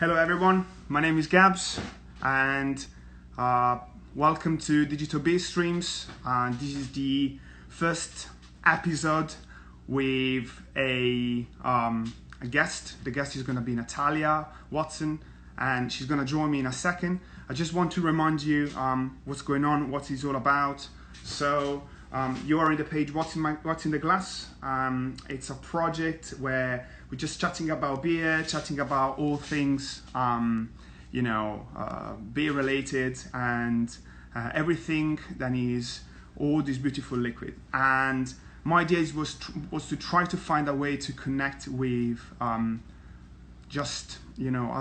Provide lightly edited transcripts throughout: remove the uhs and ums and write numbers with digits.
Hello everyone, my name is Gabs and welcome to Digital Beer Streams. This is the first episode with a guest. The guest is going to be Natalya Watson and she's going to join me in a second. I just want to remind you what's going on, what it's all about. So you are in the page What's in the Glass. It's a project where we're just chatting about beer, chatting about all things, beer related and everything that is all this beautiful liquid. And my idea was to try to find a way to connect with as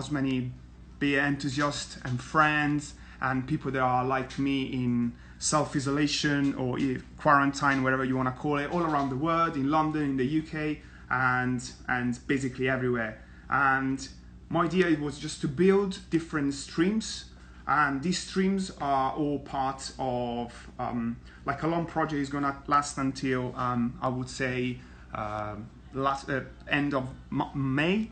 many beer enthusiasts and friends and people that are like me in self-isolation or quarantine, whatever you want to call it, all around the world, in London, in the UK, and basically everywhere. And my idea was just to build different streams, and these streams are all part of like a long project is gonna last until I would say end of May.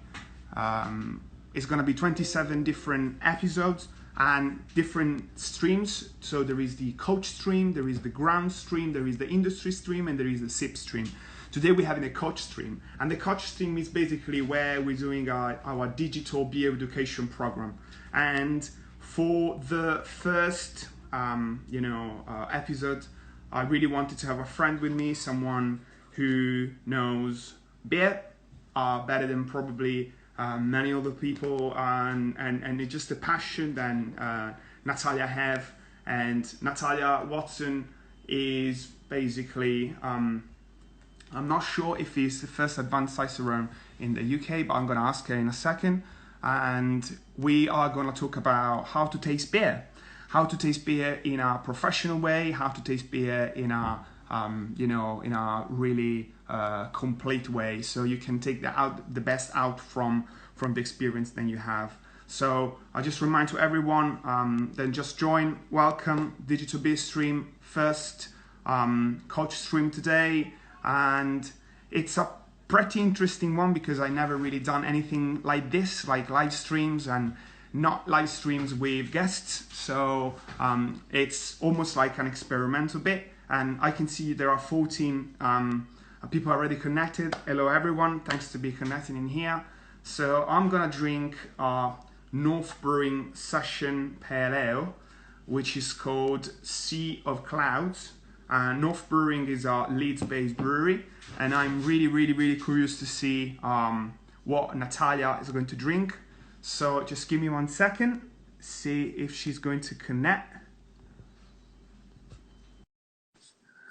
It's gonna be 27 different episodes and different streams. So there is the coach stream, there is the ground stream, there is the industry stream, and there is the sip stream. Today we're having a coach stream, and the coach stream is basically where we're doing our digital beer education program. And for the first episode, I really wanted to have a friend with me, someone who knows beer better than probably many other people, and it's just a passion that Natalya have. And Natalya Watson is basically I'm not sure if he's the first advanced cicerone in the UK, but I'm going to ask her in a second. And we are going to talk about how to taste beer, in a professional way, how to taste beer in a in a really complete way, so you can take the best out from the experience that you have. So I just remind to everyone, then just join. Welcome, Digital Beer Stream, first coach stream today, and it's a pretty interesting one because I never really done anything like this, like live streams and not live streams with guests. So it's almost like an experimental bit, and I can see there are 14 people already connected. Hello everyone, thanks to be connected in here. So I'm gonna drink North Brewing Session Pale Ale, which is called Sea of Clouds. North Brewing is a Leeds-based brewery, and I'm really curious to see what Natalya is going to drink. So just give me 1 second, see if she's going to connect.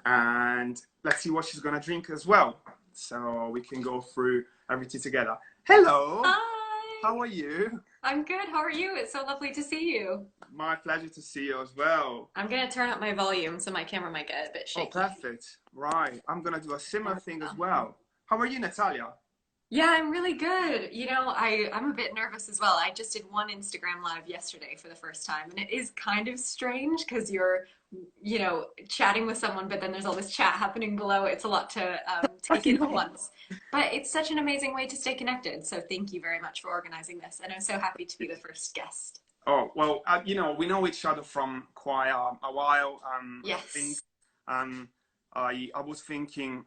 And let's see what she's going to drink as well, so we can go through everything together. Hello! Hi! How are you? I'm good, how are you? It's so lovely to see you. My pleasure to see you as well. I'm gonna turn up my volume so my camera might get a bit shaky. Oh, perfect. Right, I'm going to do a similar thing as well. How are you, Natalya? Yeah, I'm really good. I'm a bit nervous as well. I just did one Instagram live yesterday for the first time, and it is kind of strange because you're, chatting with someone, but then there's all this chat happening below. It's a lot to take in at once. But it's such an amazing way to stay connected. So thank you very much for organizing this, and I'm so happy to be the first guest. Oh, well, we know each other from quite a while. Yes. I think, I was thinking,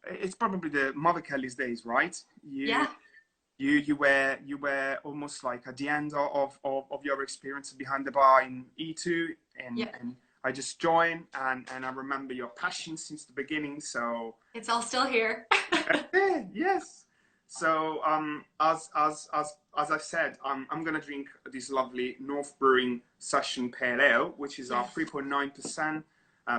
it's probably the Mother Kelly's days, right? Yeah. You were almost like at the end of your experience behind the bar in E2, and I just joined, and I remember your passion since the beginning. So It's all still here. yes. So as I said, I'm gonna drink this lovely North Brewing Session Pale Ale, which is our 3.9%,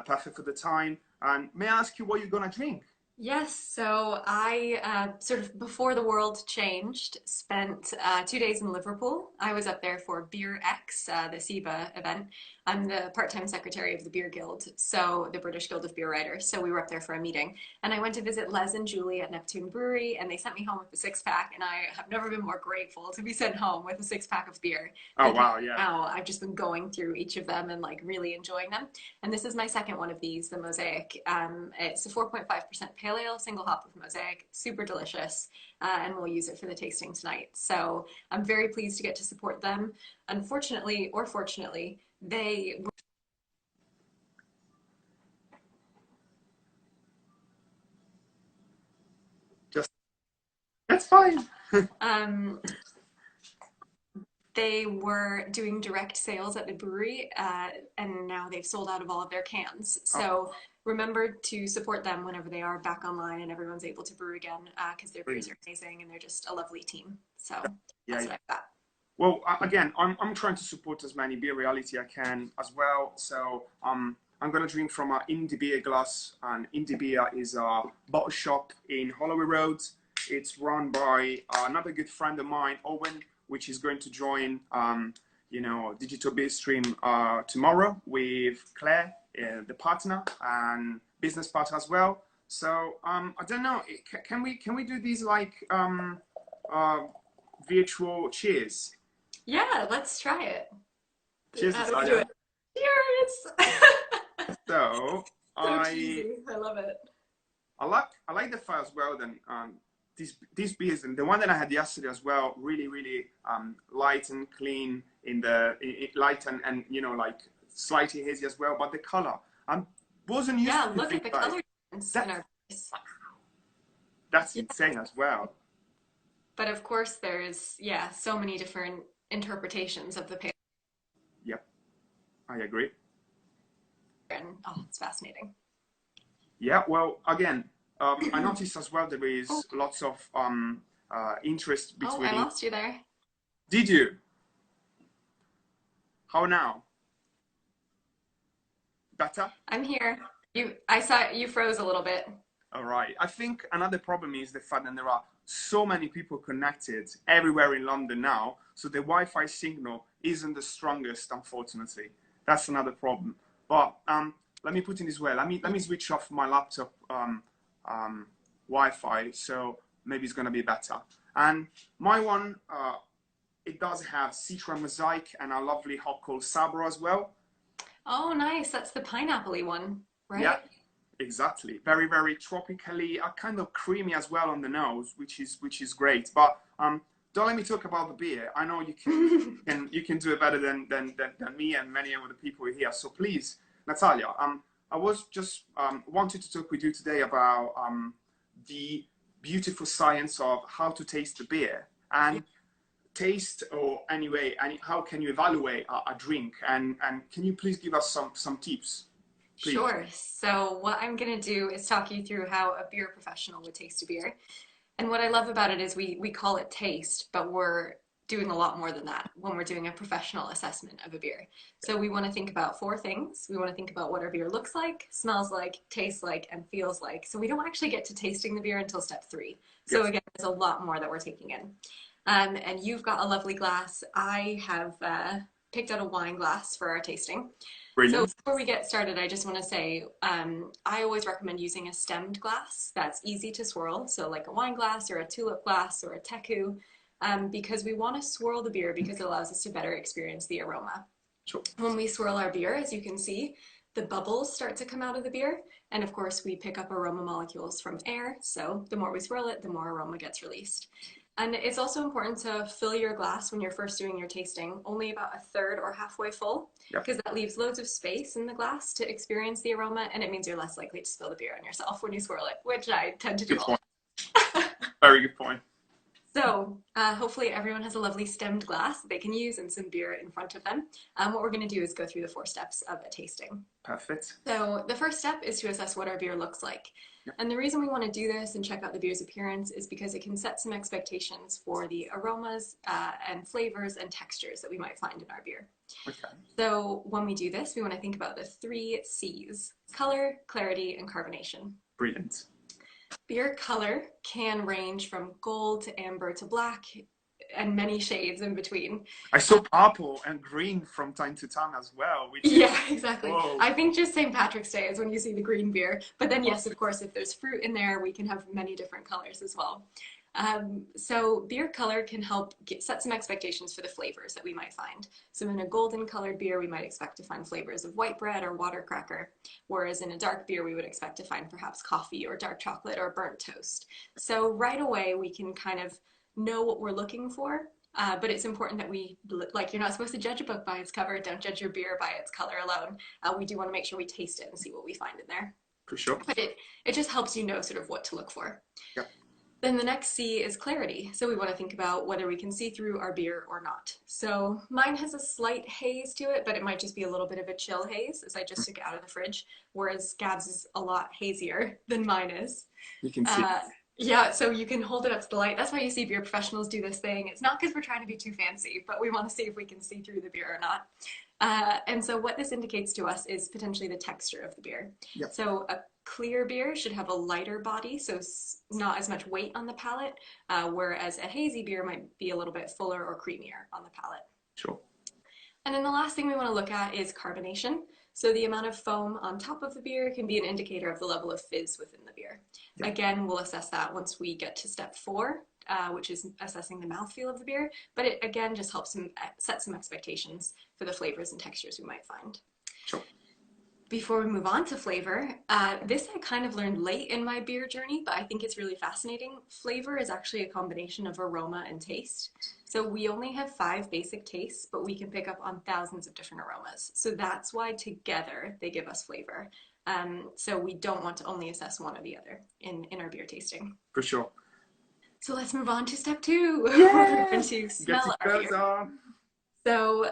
perfect for the time. And may I ask you what you're gonna drink? Yes, so I sort of before the world changed, spent 2 days in Liverpool. I was up there for Beer X, the SIBA event, I'm the part-time secretary of the Beer Guild, so the British Guild of Beer Writers. So we were up there for a meeting, and I went to visit Les and Julie at Neptune Brewery, and they sent me home with a six-pack, and I have never been more grateful to be sent home with a six-pack of beer. Oh Because wow, yeah. now I've just been going through each of them and like really enjoying them. And this is my second one of these, the Mosaic. It's a 4.5% pale ale, single hop with Mosaic, super delicious, and we'll use it for the tasting tonight. So I'm very pleased to get to support them. Unfortunately, or fortunately, they Just that's fine. um, they were doing direct sales at the brewery, and now they've sold out of all of their cans. Oh, So remember to support them whenever they are back online and everyone's able to brew again, because their beers brilliant. are amazing and they're just a lovely team. So Yeah, that's yeah. what I've got. Well, again, I'm trying to support as many beer reality I can as well. So I'm gonna drink from an Indie Beer glass, and Indie Beer is a bottle shop in Holloway Road. It's run by another good friend of mine, Owen, which is going to join, Digital Beer Stream tomorrow with Claire, the partner and business partner as well. So I don't know, can we do these like uh, virtual cheers? Yeah, let's try it. Cheers, How do we do Natalia. it? Cheers! So So I cheesy. I love it. I like the fire as well. Then these beers, and the one that I had yesterday as well, really light and clean in the light and like slightly hazy as well. But the color, I wasn't used Yeah, to look things at the like color difference in that. our face. That's Yeah, insane as well. but of course there's yeah so many different interpretations of the pale Yep, I agree. and oh, it's fascinating. Yeah. Well, again, I noticed as well there Oh, is lots of interest oh, I between. lost you there. Did you? How now? Better? I'm here. I saw you froze a little bit. All right. I think another problem is the fact that there are so many people connected everywhere in London now, so the Wi-Fi signal isn't the strongest, unfortunately. That's another problem. But let me put it this way. Let me switch off my laptop um, Wi-Fi, so maybe it's gonna be better. And my one, it does have Citra Mosaic and a lovely hot cold Sabro as well. Oh, nice. That's the pineapple-y one, Yeah, right? exactly. Very tropically, kind of creamy as well on the nose, which is great. But don't let me talk about the beer. I know you can do it better than me and many of the people here. So please, Natalia, I was just wanted to talk with you today about the beautiful science of how to taste the beer and taste, or anyway, and how can you evaluate a drink, and can you please give us some tips, please? Sure. So what I'm gonna do is talk you through how a beer professional would taste a beer. And what I love about it is we call it taste, but we're doing a lot more than that when we're doing a professional assessment of a beer. So we want to think about four things. We want to think about what our beer looks like, smells like, tastes like, and feels like. So we don't actually get to tasting the beer until step three. So Yes, again, there's a lot more that we're taking in. And you've got a lovely glass. I have picked out a wine glass for our tasting. So brilliant. before we get started, I just want to say I always recommend using a stemmed glass that's easy to swirl. So like a wine glass or a tulip glass or a teku, because we want to swirl the beer because it allows us to better experience the aroma. Sure. When we swirl our beer, as you can see, the bubbles start to come out of the beer. And of course, we pick up aroma molecules from air. So the more we swirl it, the more aroma gets released. And it's also important to fill your glass when you're first doing your tasting, only about a third or halfway full, Yep. because that leaves loads of space in the glass to experience the aroma, and it means you're less likely to spill the beer on yourself when you swirl it, which I tend to do Good all point. the time. Very good point. So hopefully everyone has a lovely stemmed glass that they can use and some beer in front of them. What we're going to do is go through the four steps of a tasting. Perfect. So the first step is to assess what our beer looks like. Yep. And the reason we want to do this and check out the beer's appearance is because it can set some expectations for the aromas and flavors and textures that we might find in our beer. Okay. So when we do this, we want to think about the three C's: color, clarity, and carbonation. Brilliant. Beer color can range from gold to amber to black. and many shades in between. I saw purple and green from time to time as well, which is, Yeah, exactly. whoa. I think just St. Patrick's Day is when you see the green beer. But then, yes, of course, if there's fruit in there, we can have many different colors as well. So beer color can help set some expectations for the flavors that we might find. So in a golden colored beer, we might expect to find flavors of white bread or water cracker, whereas in a dark beer, we would expect to find perhaps coffee or dark chocolate or burnt toast. So right away, we can kind of know what we're looking for. But it's important that like, you're not supposed to judge a book by its cover. Don't judge your beer by its color alone. We do want to make sure we taste it and see what we find in there. For sure. But it just helps you know sort of what to look for. Yeah. Then the next C is clarity. So we want to think about whether we can see through our beer or not. So mine has a slight haze to it, but it might just be a little bit of a chill haze as I just took it out of the fridge, whereas Gab's is a lot hazier than mine is. You can see. Yeah, so you can hold it up to the light. That's why you see beer professionals do this thing. It's not because we're trying to be too fancy, but we want to see if we can see through the beer or not. And so what this indicates to us is potentially the texture of the beer. Yep. So a clear beer should have a lighter body, so not as much weight on the palate, whereas a hazy beer might be a little bit fuller or creamier on the palate. Sure. And then the last thing we want to look at is carbonation. So the amount of foam on top of the beer can be an indicator of the level of fizz within the beer. Yeah. Again, we'll assess that once we get to step 4, which is assessing the mouthfeel of the beer. But it, again, just helps set some expectations for the flavors and textures we might find. Sure. Before we move on to flavor, this I kind of learned late in my beer journey, but I think it's really fascinating. Flavor is actually a combination of aroma and taste. So we only have 5 basic tastes, but we can pick up on thousands of different aromas. So that's why together they give us flavor. So we don't want to only assess one or the other in our beer tasting. For sure. So let's move on to step 2. Yeah. We're going to smell our beer. So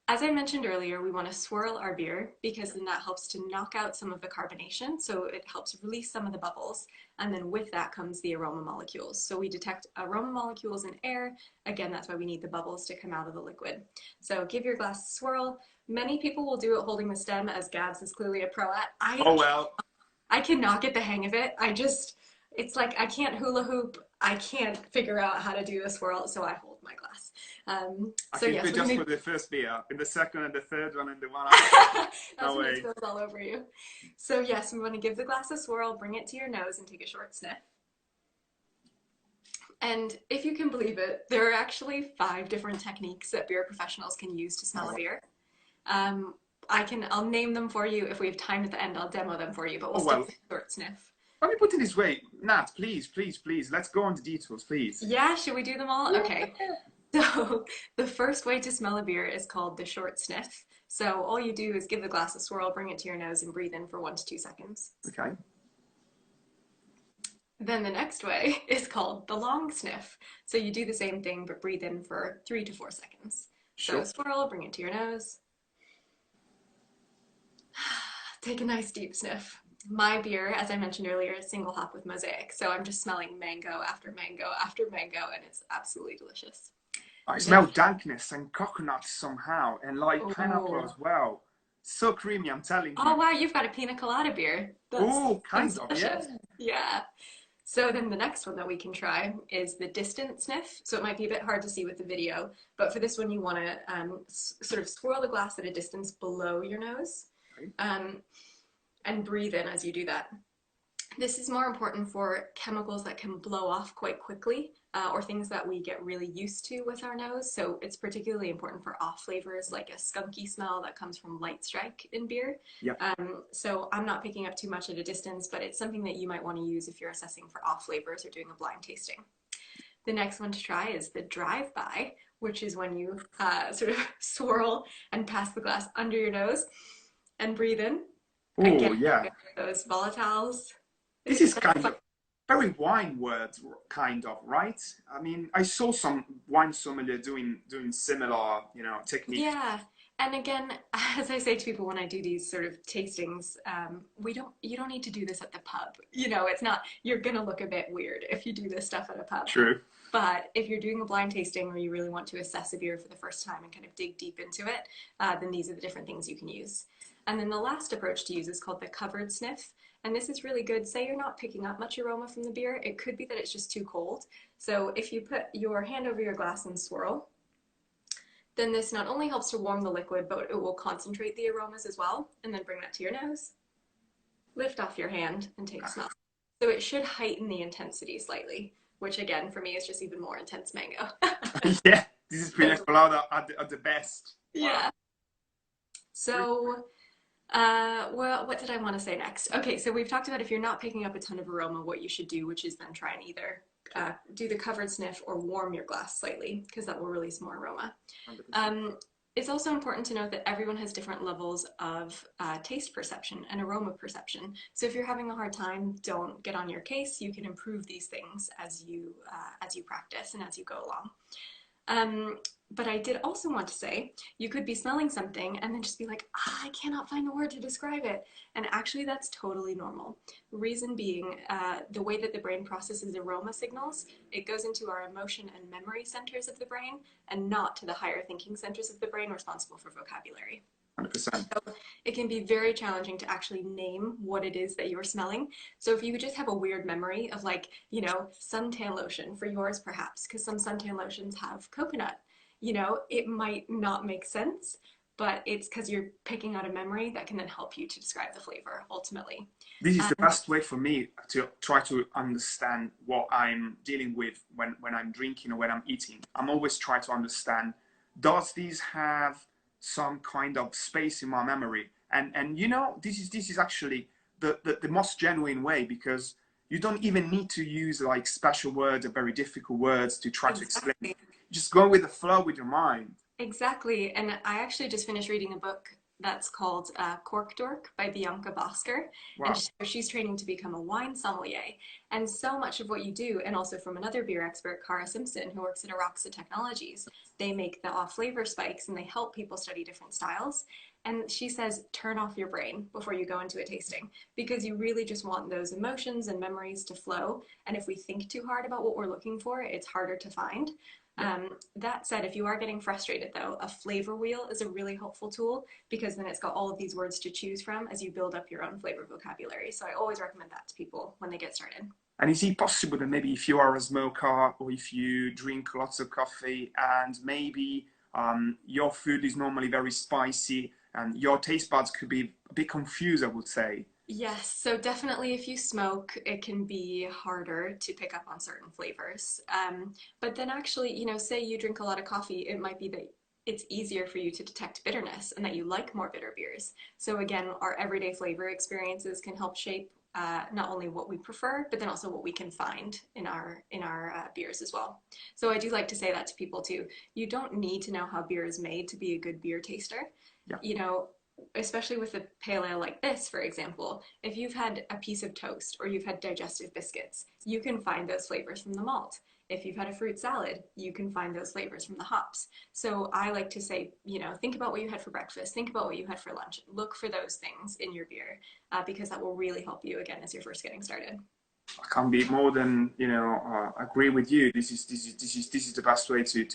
as I mentioned earlier, we want to swirl our beer because then that helps to knock out some of the carbonation. So it helps release some of the bubbles. And then with that comes the aroma molecules. So we detect aroma molecules in air. Again, that's why we need the bubbles to come out of the liquid. So give your glass a swirl. Many people will do it holding the stem, as Gabs is clearly a pro at. I cannot get the hang of it. It's like I can't hula hoop. I can't figure out how to do the swirl, so I hold my glass. I think yes, just for the first beer, in the second and the third one and the one after. That's when it spills all over you. So yes, we want to give the glass a swirl, bring it to your nose, and take a short sniff. And if you can believe it, there are actually 5 different techniques that beer professionals can use to smell a beer. I'll name them for you. If we have time at the end, I'll demo them for you, but we'll stick with a short sniff. Let me put it this way, Nat, please, let's go on the details, please. Yeah, should we do them all? Okay. So the first way to smell a beer is called the short sniff. So all you do is give the glass a swirl, bring it to your nose, and breathe in for 1 to 2 seconds. Okay. Then the next way is called the long sniff. So you do the same thing, but breathe in for 3 to 4 seconds. Sure. So swirl, bring it to your nose. Take a nice deep sniff. My beer, as I mentioned earlier, is single hop with mosaic. So I'm just smelling mango after mango after mango, and it's absolutely delicious. I smell dankness and coconut somehow, and like pineapple as well. So creamy, I'm telling you. Oh wow, you've got a pina colada beer. Oh, kind of, yeah. Yeah. So then the next one that we can try is the distant sniff. So it might be a bit hard to see with the video, but for this one you want to sort of swirl the glass at a distance below your nose. Okay. And breathe in as you do that. This is more important for chemicals that can blow off quite quickly or things that we get really used to with our nose. So it's particularly important for off flavors like a skunky smell that comes from light strike in beer. Yep. So I'm not picking up too much at a distance, but it's something that you might want to use if you're assessing for off flavors or doing a blind tasting. The next one to try is the drive-by, which is when you sort of swirl and pass the glass under your nose and breathe in. Oh, yeah. Those volatiles. This is kind of very wine words, kind of, right? I mean, I saw some wine sommelier doing similar, techniques. Yeah, and again, as I say to people when I do these sort of tastings, you don't need to do this at the pub. It's not. You're gonna look a bit weird if you do this stuff at a pub. True. But if you're doing a blind tasting or you really want to assess a beer for the first time and kind of dig deep into it, then these are the different things you can use. And then the last approach to use is called the covered sniff. And this is really good. Say you're not picking up much aroma from the beer. It could be that it's just too cold. So if you put your hand over your glass and swirl, then this not only helps to warm the liquid, but it will concentrate the aromas as well. And then bring that to your nose, lift off your hand, and take a smell. So it should heighten the intensity slightly, which again, for me, is just even more intense mango. Yeah, this is pina colada at the best. Wow. Yeah. So, well, what did I want to say next? Okay, so we've talked about if you're not picking up a ton of aroma, what you should do, which is then try and either do the covered sniff or warm your glass slightly, because that will release more aroma. It's also important to note that everyone has different levels of taste perception and aroma perception. So if you're having a hard time, don't get on your case. You can improve these things as you practice and as you go along. But I did also want to say, you could be smelling something and then just be like, I cannot find the word to describe it. And actually that's totally normal. Reason being, the way that the brain processes aroma signals, it goes into our emotion and memory centers of the brain and not to the higher thinking centers of the brain responsible for vocabulary. 100%. So it can be very challenging to actually name what it is that you're smelling. So if you just have a weird memory of like, you know, suntan lotion for yours perhaps, because some suntan lotions have coconut, you know, it might not make sense, but it's because you're picking out a memory that can then help you to describe the flavor ultimately. This is the best way for me to try to understand what I'm dealing with when I'm drinking or when I'm eating. I'm always trying to understand, does this have some kind of space in my memory? And you know, this is actually the most genuine way, because you don't even need to use like special words or very difficult words to try to explain. Just go with the flow with your mind. Exactly. And I actually just finished reading a book that's called Cork Dork by Bianca Bosker. Wow. And she's training to become a wine sommelier. And so much of what you do, and also from another beer expert, Cara Simpson, who works at Aroxa Technologies, they make the off flavor spikes and they help people study different styles. And she says, turn off your brain before you go into a tasting, because you really just want those emotions and memories to flow. And if we think too hard about what we're looking for, it's harder to find. That said, if you are getting frustrated though, a flavor wheel is a really helpful tool, because then it's got all of these words to choose from as you build up your own flavor vocabulary. So I always recommend that to people when they get started. And is it possible that maybe if you are a smoker or if you drink lots of coffee and maybe your food is normally very spicy and your taste buds could be a bit confused, I would say? Yes, so definitely if you smoke, it can be harder to pick up on certain flavors. But then actually, you know, say you drink a lot of coffee, it might be that it's easier for you to detect bitterness and that you like more bitter beers. So again, our everyday flavor experiences can help shape not only what we prefer, but then also what we can find in our beers as well. So I do like to say that to people too. You don't need to know how beer is made to be a good beer taster. Yeah. You know, especially with a pale ale like this, for example, if you've had a piece of toast or you've had digestive biscuits, you can find those flavors from the malt. If you've had a fruit salad, you can find those flavors from the hops. So I like to say, you know, think about what you had for breakfast, think about what you had for lunch, look for those things in your beer, because that will really help you again as you're first getting started. I can't be more than, you know, agree with you. This is the best way to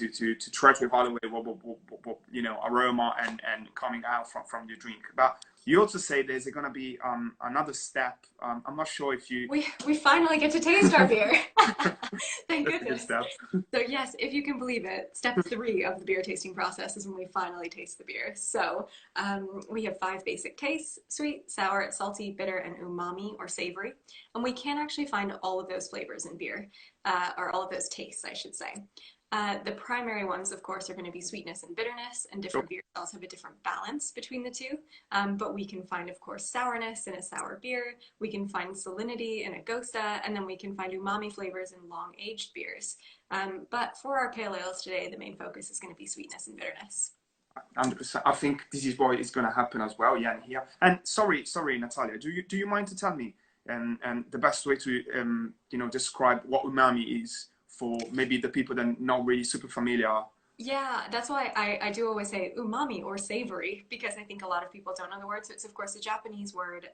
try to evaluate what you know, aroma and coming out from your drink. But you also say there's going to be another step. I'm not sure if you. We finally get to taste our beer. Thank goodness. Step. So yes, if you can believe it, step 3 of the beer tasting process is when we finally taste the beer. So we have 5 basic tastes: sweet, sour, salty, bitter, and umami or savory. And we can actually find all of those flavors in beer, or all of those tastes, I should say. The primary ones, of course, are going to be sweetness and bitterness, and different beer styles have a different balance between the two. But we can find, of course, sourness in a sour beer. We can find salinity in a Gosta, and then we can find umami flavors in long-aged beers. But for our pale ales today, the main focus is going to be sweetness and bitterness. 100%. I think this is what is going to happen as well, Jan, here. And sorry, Natalia, do you mind to tell me and the best way to you know, describe what umami is for maybe the people that are not really super familiar? Yeah, that's why I do always say umami or savory, because I think a lot of people don't know the word. So it's, of course, a Japanese word,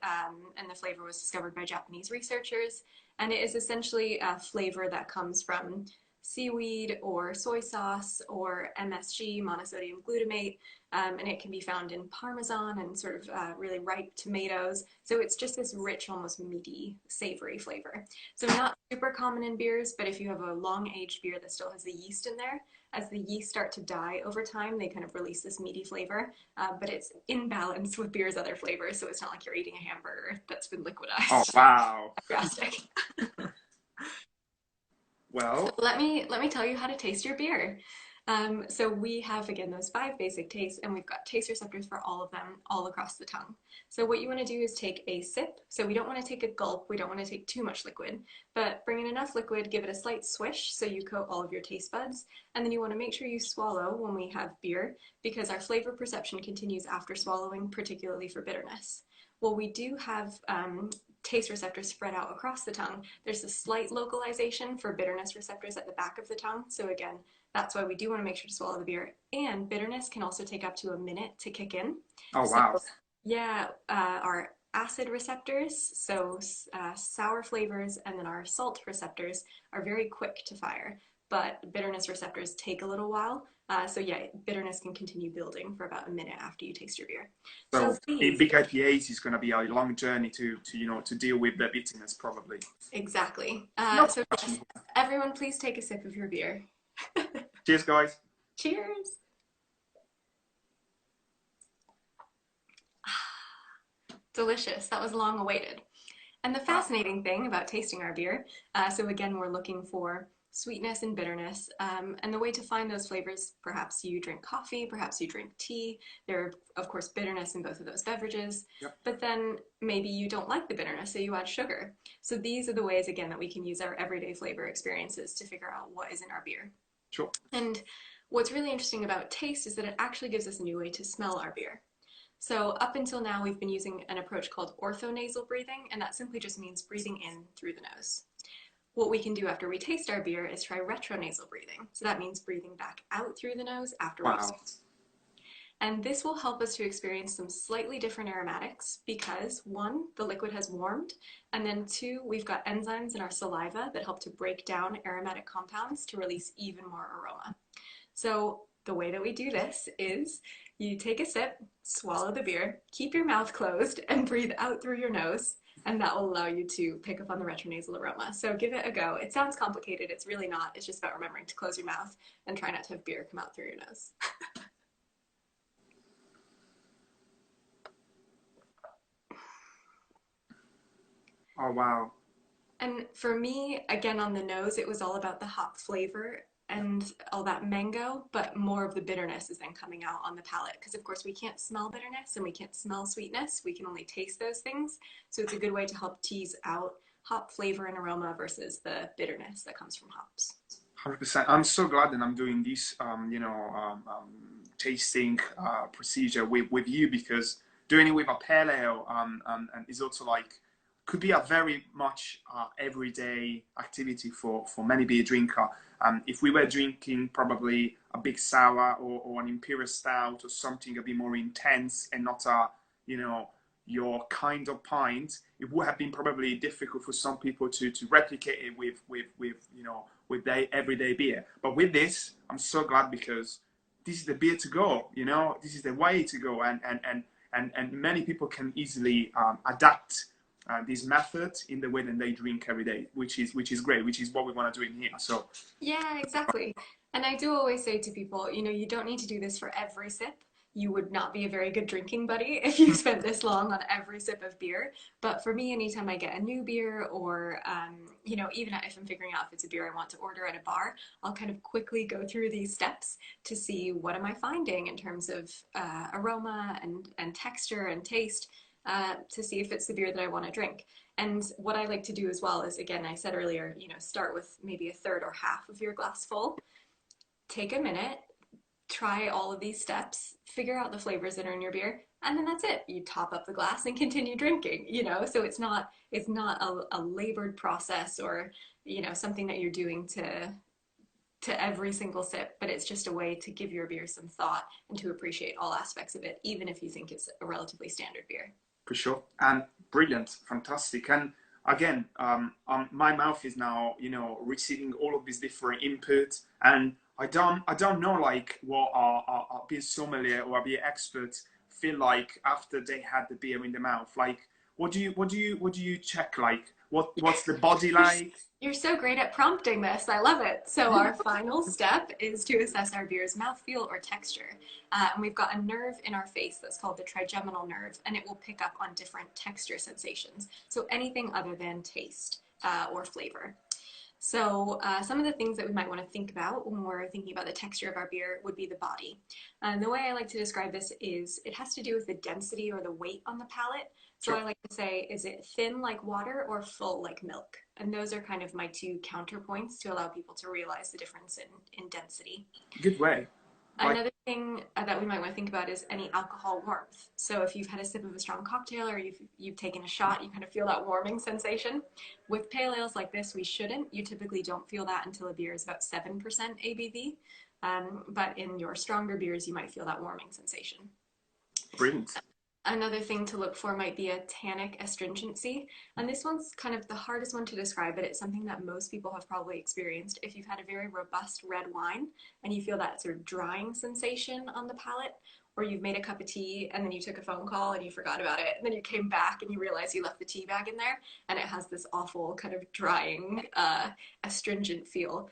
and the flavor was discovered by Japanese researchers. And it is essentially a flavor that comes from seaweed or soy sauce or MSG, monosodium glutamate, and it can be found in Parmesan and sort of really ripe tomatoes. So it's just this rich, almost meaty, savory flavor. So not super common in beers, but if you have a long-aged beer that still has the yeast in there, as the yeast start to die over time, they kind of release this meaty flavor, but it's in balance with beer's other flavors, so it's not like you're eating a hamburger that's been Oh, liquidized. wow. Drastic. So Well, let me tell you how to taste your beer. So we have again those five basic tastes, and we've got taste receptors for all of them all across the tongue. So what you want to do is take a sip. So we don't want to take a gulp. We don't want to take too much liquid, but bring in enough liquid, give it a slight swish so you coat all of your taste buds, and then you want to make sure you swallow when we have beer because our flavor perception continues after swallowing, particularly for bitterness. Well, we do have taste receptors spread out across the tongue. There's a slight localization for bitterness receptors at the back of the tongue. So again, that's why we do want to make sure to swallow the beer. And bitterness can also take up to a minute to kick in. oh, So wow. yeah, our acid receptors, so sour flavors, and then our salt receptors are very quick to fire. But bitterness receptors take a little while. So yeah, bitterness can continue building for about a minute after you taste your beer. So So in please, big IPAs, it's going to be a long journey to deal with the bitterness, probably. exactly. No So question. everyone, please take a sip of your beer. Cheers, guys. Cheers. Delicious. That was long awaited. And the Wow. fascinating thing about tasting our beer, so again, we're looking for sweetness and bitterness. And the way to find those flavors, perhaps you drink coffee, perhaps you drink tea. There are, of course, bitterness in both of those beverages. Yep. But then maybe you don't like the bitterness, so you add sugar. So these are the ways, again, that we can use our everyday flavor experiences to figure out what is in our beer. Sure. And what's really interesting about taste is that it actually gives us a new way to smell our beer. So up until now, we've been using an approach called orthonasal breathing, and that simply just means breathing in through the nose. What we can do after we taste our beer is try retronasal breathing. So that means breathing back out through the nose after we Wow. swallow. And this will help us to experience some slightly different aromatics because one, the liquid has warmed, and then two, we've got enzymes in our saliva that help to break down aromatic compounds to release even more aroma. So the way that we do this is you take a sip, swallow the beer, keep your mouth closed, and breathe out through your nose. And that will allow you to pick up on the retronasal aroma. So give it a go. It sounds complicated. It's really not. It's just about remembering to close your mouth and try not to have beer come out through your nose. Oh, wow. And for me, again, on the nose, it was all about the hop flavor and all that mango, but more of the bitterness is then coming out on the palate. Because, of course, we can't smell bitterness and we can't smell sweetness. We can only taste those things. So it's a good way to help tease out hop flavor and aroma versus the bitterness that comes from hops. 100%. I'm so glad that I'm doing this, tasting procedure with you because doing it with a pale ale and is also like could be a very much everyday activity for many beer drinker. If we were drinking probably a big sour or an imperial stout or something a bit more intense and not a you know your kind of pint, it would have been probably difficult for some people to replicate it with their everyday beer. But with this, I'm so glad because this is the beer to go. This is the way to go, and many people can easily adapt this method in the way that they drink every day, which is great, which is what we want to do in here. So Yeah, exactly. And I do always say to people, you don't need to do this for every sip. You would not be a very good drinking buddy if you spent this long on every sip of beer. But for me, anytime I get a new beer or, even if I'm figuring out if it's a beer I want to order at a bar, I'll kind of quickly go through these steps to see what am I finding in terms of aroma and texture and taste to see if it's the beer that I want to drink. And what I like to do as well is, again, I said earlier, start with maybe a third or half of your glass full. Take a minute, try all of these steps, figure out the flavors that are in your beer, and then that's it. You top up the glass and continue drinking, So it's not a labored process or, something that you're doing to every single sip, but it's just a way to give your beer some thought and to appreciate all aspects of it, even if you think it's a relatively standard beer. for sure, and brilliant, fantastic. And again, my mouth is now, receiving all of these different inputs, and I don't know like what our beer sommelier or our beer experts feel like after they had the beer in the mouth. Like, what do you check? Like, what's the body You're, like? you're so great at prompting this. I love it. So our final step is to assess our beer's mouthfeel or texture. And we've got a nerve in our face that's called the trigeminal nerve, and it will pick up on different texture sensations. So anything other than taste or flavor. So some of the things that we might want to think about when we're thinking about the texture of our beer would be the body. And the way I like to describe this is it has to do with the density or the weight on the palate. So Sure. I like to say, is it thin like water or full like milk? And those are kind of my two counterpoints to allow people to realize the difference in density. Good way. Like, Another thing that we might want to think about is any alcohol warmth. So if you've had a sip of a strong cocktail or you've taken a shot, you kind of feel that warming sensation. With pale ales like this, we shouldn't. You typically don't feel that until a beer is about 7% ABV. But in your stronger beers, you might feel that warming sensation. brilliant. Another thing to look for might be a tannic astringency. And this one's kind of the hardest one to describe, but it's something that most people have probably experienced. If you've had a very robust red wine and you feel that sort of drying sensation on the palate, or you've made a cup of tea and then you took a phone call and you forgot about it, and then you came back and you realize you left the tea bag in there, and it has this awful kind of drying, astringent feel.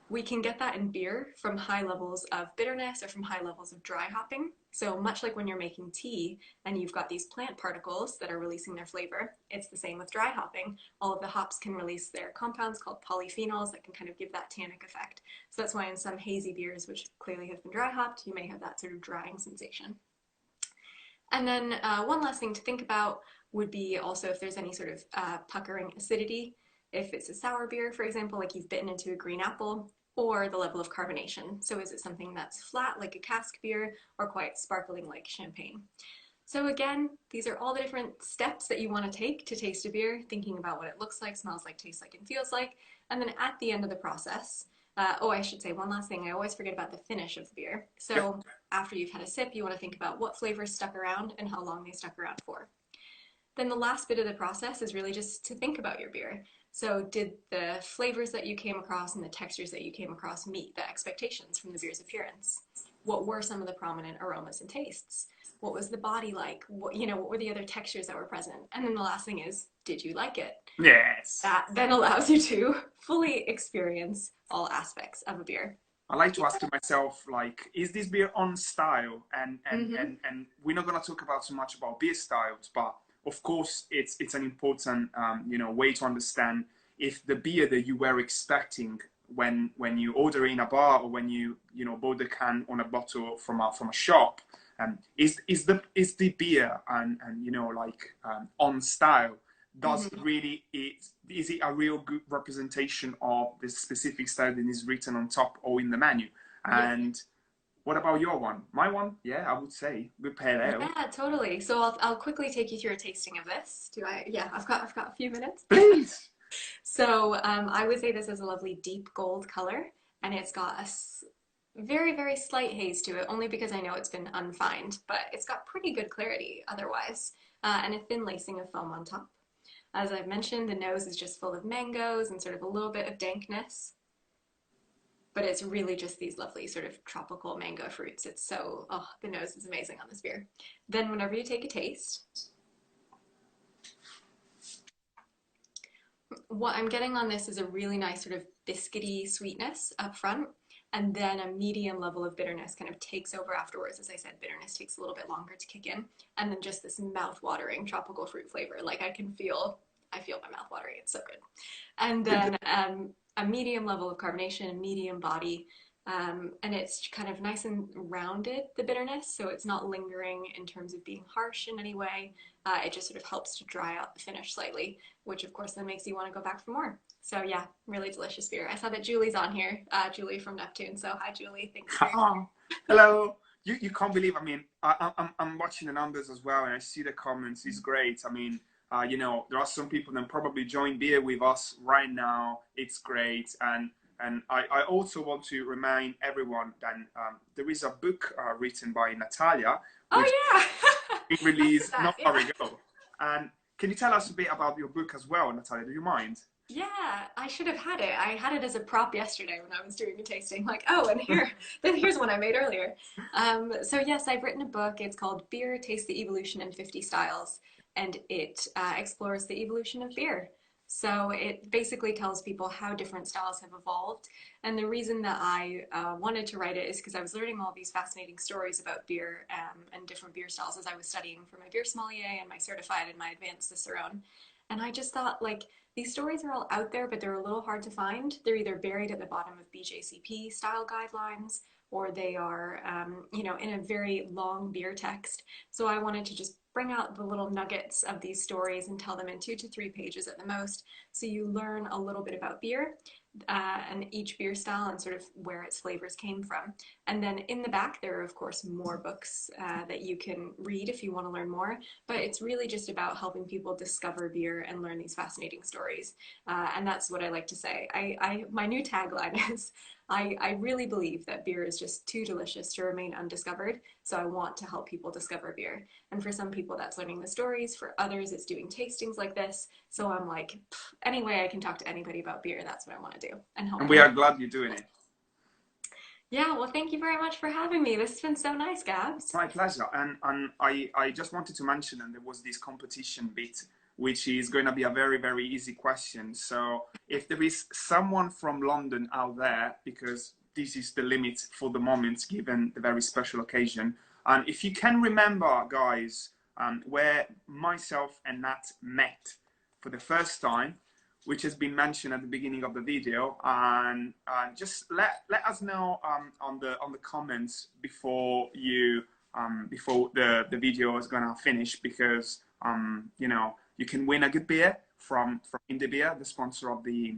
We can get that in beer from high levels of bitterness or from high levels of dry hopping. So much like when you're making tea and you've got these plant particles that are releasing their flavor, it's the same with dry hopping. All of the hops can release their compounds called polyphenols that can kind of give that tannic effect. So that's why in some hazy beers, which clearly have been dry hopped, you may have that sort of drying sensation. And then one last thing to think about would be also if there's any sort of puckering acidity. If it's a sour beer, for example, like you've bitten into a green apple, or the level of carbonation. So is it something that's flat like a cask beer or quite sparkling like champagne? So again, these are all the different steps that you want to take to taste a beer, thinking about what it looks like, smells like, tastes like, and feels like. And then at the end of the process, I should say one last thing. I always forget about the finish of the beer. So after you've had a sip, you want to think about what flavors stuck around and how long they stuck around for. Then the last bit of the process is really just to think about your beer. So did the flavors that you came across and the textures that you came across meet the expectations from the beer's appearance? What were some of the prominent aromas and tastes? What was the body like? What were the other textures that were present? And then the last thing is, did you like it? Yes. That then allows you to fully experience all aspects of a beer. I like to ask myself, like, is this beer on style? And we're not gonna talk about so much about beer styles, but of course, it's an important way to understand if the beer that you were expecting when you order in a bar or when you bought the can on a bottle from a shop, is the beer and on style? Does Mm-hmm. really is it a real good representation of the specific style that is written on top or in the menu? Yeah. And what about your one? My one, yeah, I would say good pale ale. Yeah, totally. So I'll quickly take you through a tasting of this. Do I? Yeah, I've got a few minutes. Please. So I would say this is a lovely deep gold color, and it's got a very, very slight haze to it, only because I know it's been unfined, but it's got pretty good clarity otherwise, and a thin lacing of foam on top. As I've mentioned, the nose is just full of mangoes and sort of a little bit of dankness, but it's really just these lovely sort of tropical mango fruits. It's so, oh, the nose is amazing on this beer. Then whenever you take a taste, what I'm getting on this is a really nice sort of biscuity sweetness up front, and then a medium level of bitterness kind of takes over afterwards. As I said, bitterness takes a little bit longer to kick in, and then just this mouth-watering tropical fruit flavor. Like I feel my mouth watering. It's so good. And then a medium level of carbonation, a medium body, and it's kind of nice and rounded, the bitterness, so it's not lingering in terms of being harsh in any way. It just sort of helps to dry out the finish slightly, which of course then makes you want to go back for more. So yeah, really delicious beer. I saw that Julie's on here, Julie from Neptune. So hi, Julie. Thanks for Oh, hello. You can't believe. I mean, I'm watching the numbers as well, and I see the comments. It's great. I mean, there are some people that probably join beer with us right now. It's great, and I also want to remind everyone that there is a book written by Natalya, which Oh yeah. it I did released that, not yeah. far ago. And can you tell us a bit about your book as well, Natalia? Do you mind? Yeah, I should have had it. I had it as a prop yesterday when I was doing a tasting. Like, oh, and here's one I made earlier. So yes, I've written a book. It's called Beer: Taste the Evolution in 50 Styles, and it explores the evolution of beer. So it basically tells people how different styles have evolved. And the reason that I wanted to write it is because I was learning all these fascinating stories about beer and different beer styles as I was studying for my beer sommelier and my certified and my advanced Cicerone. And I just thought, like, these stories are all out there, but they're a little hard to find. They're either buried at the bottom of BJCP style guidelines, or they are, in a very long beer text. So I wanted to just bring out the little nuggets of these stories and tell them in 2 to 3 pages at the most. So you learn a little bit about beer and each beer style and sort of where its flavors came from. And then in the back, there are, of course, more books that you can read if you want to learn more. But it's really just about helping people discover beer and learn these fascinating stories. And that's what I like to say. My new tagline is, I really believe that beer is just too delicious to remain undiscovered. So I want to help people discover beer. And for some people, that's learning the stories. For others, it's doing tastings like this. So I'm like, any way I can talk to anybody about beer, that's what I want to do and help. And we are glad you're doing it. Yeah, well, thank you very much for having me. This has been so nice, Gabs. My pleasure. And I just wanted to mention, and there was this competition bit, which is going to be a very, very easy question. So if there is someone from London out there, because this is the limit for the moment, given the very special occasion, and if you can remember, guys, where myself and Nat met for the first time, which has been mentioned at the beginning of the video, and just let us know on the comments before before the video is gonna finish, because you can win a good beer from Indie Beer, the sponsor of the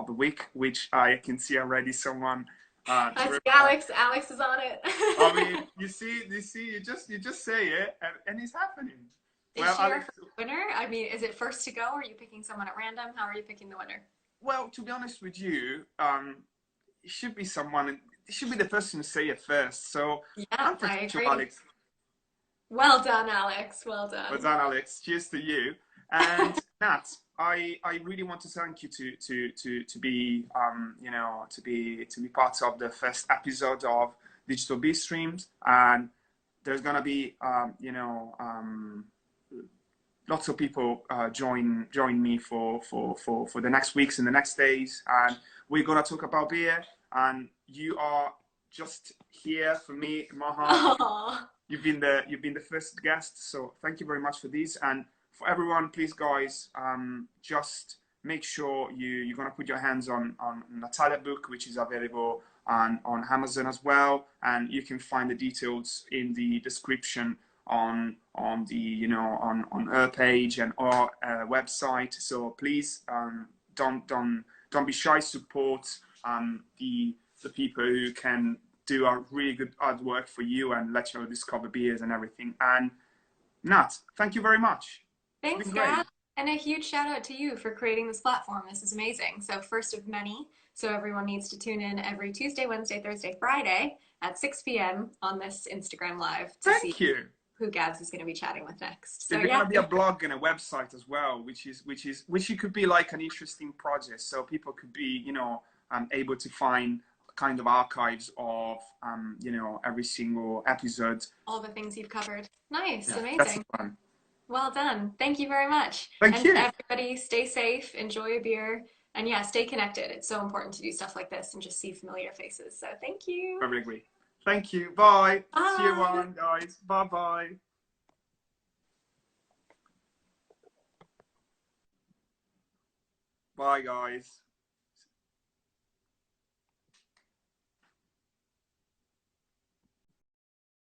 week, which I can see already someone. I see Alex. Alex is on it. I mean, you see, you just say it, and it's happening. Is well, she our Alex, first winner? I mean, is it first to go? Or are you picking someone at random? How are you picking the winner? well, to be honest with you, it should be someone. It should be the person to say it first. So Yeah, I'm I pretty sure, agree. Alex. Well done, Alex. Well Well done. done, Alex. Cheers to you. And Nat, I really want to thank you to be to be part of the first episode of Digital Beer Streams, and there's gonna be lots of people join me for the next weeks and the next days, and we're gonna talk about beer. And you are just here for me in my heart. Aw. You've been the first guest, so thank you very much for this. And for everyone, please, guys, just make sure you're gonna put your hands on Natalya book, which is available on Amazon as well, and you can find the details in the description on the on her page and our website. So please don't be shy. Support the people who can do a really good hard work for you and let you discover beers and everything. And Nat, thank you very much. Thanks, Gab. And a huge shout out to you for creating this platform. This is amazing. So first of many. So everyone needs to tune in every Tuesday, Wednesday, Thursday, Friday at 6 p.m. on this Instagram Live to see who Gabs is going to be chatting with next. So there's going to be a blog and a website as well, which could be like an interesting project. So people could be, able to find kind of archives of, every single episode. All the things you've covered. Nice, yeah, amazing. That's fun. Well done. Thank you very much. Thank you. Everybody, stay safe, enjoy a beer, and yeah, stay connected. It's so important to do stuff like this and just see familiar faces. So thank you. I agree. Thank you. Bye. Bye. See you on, guys. Bye-bye. Bye, guys.